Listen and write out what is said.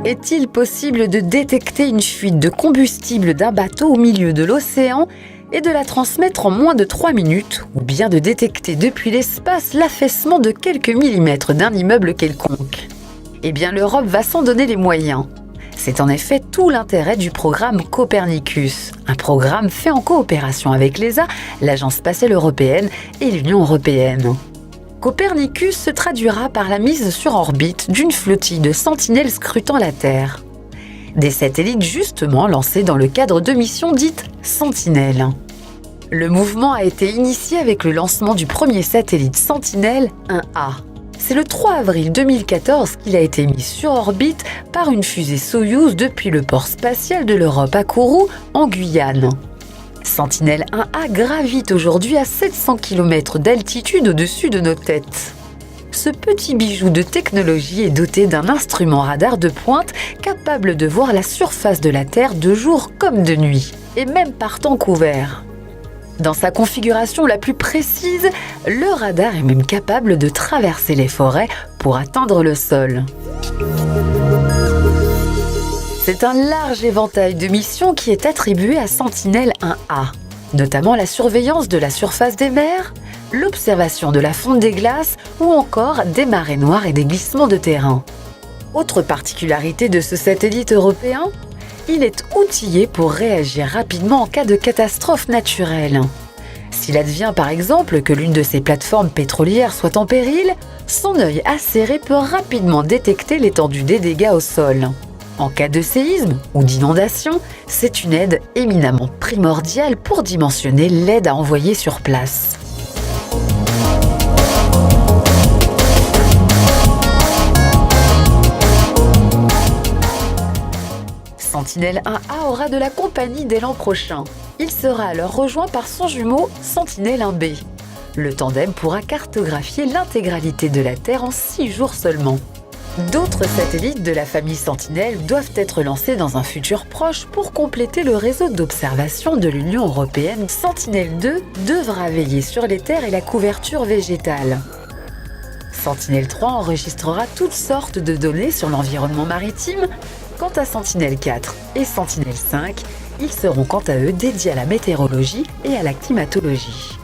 Est-il possible de détecter une fuite de combustible d'un bateau au milieu de l'océan et de la transmettre en moins de 3 minutes, ou bien de détecter depuis l'espace l'affaissement de quelques millimètres d'un immeuble quelconque? Eh bien, l'Europe va s'en donner les moyens. C'est en effet tout l'intérêt du programme Copernicus, un programme fait en coopération avec l'ESA, l'Agence spatiale européenne et l'Union européenne. Copernicus se traduira par la mise sur orbite d'une flottille de sentinelles scrutant la Terre. Des satellites justement lancés dans le cadre de missions dites Sentinelle. Le mouvement a été initié avec le lancement du premier satellite Sentinelle 1A. C'est le 3 avril 2014 qu'il a été mis sur orbite par une fusée Soyouz depuis le port spatial de l'Europe à Kourou, en Guyane. Sentinelle 1A gravite aujourd'hui à 700 km d'altitude au-dessus de nos têtes. Ce petit bijou de technologie est doté d'un instrument radar de pointe capable de voir la surface de la Terre de jour comme de nuit, et même par temps couvert. Dans sa configuration la plus précise, le radar est même capable de traverser les forêts pour atteindre le sol. C'est un large éventail de missions qui est attribué à Sentinelle 1A, notamment la surveillance de la surface des mers, l'observation de la fonte des glaces ou encore des marées noires et des glissements de terrain. Autre particularité de ce satellite européen, il est outillé pour réagir rapidement en cas de catastrophe naturelle. S'il advient par exemple que l'une de ses plateformes pétrolières soit en péril, son œil acéré peut rapidement détecter l'étendue des dégâts au sol. En cas de séisme ou d'inondation, c'est une aide éminemment primordiale pour dimensionner l'aide à envoyer sur place. Sentinelle 1A aura de la compagnie dès l'an prochain. Il sera alors rejoint par son jumeau Sentinelle 1B. Le tandem pourra cartographier l'intégralité de la Terre en 6 jours seulement. D'autres satellites de la famille Sentinelle doivent être lancés dans un futur proche pour compléter le réseau d'observation de l'Union européenne. Sentinelle 2 devra veiller sur les terres et la couverture végétale. Sentinelle 3 enregistrera toutes sortes de données sur l'environnement maritime. Quant à Sentinelle 4 et Sentinelle 5, ils seront quant à eux dédiés à la météorologie et à la climatologie.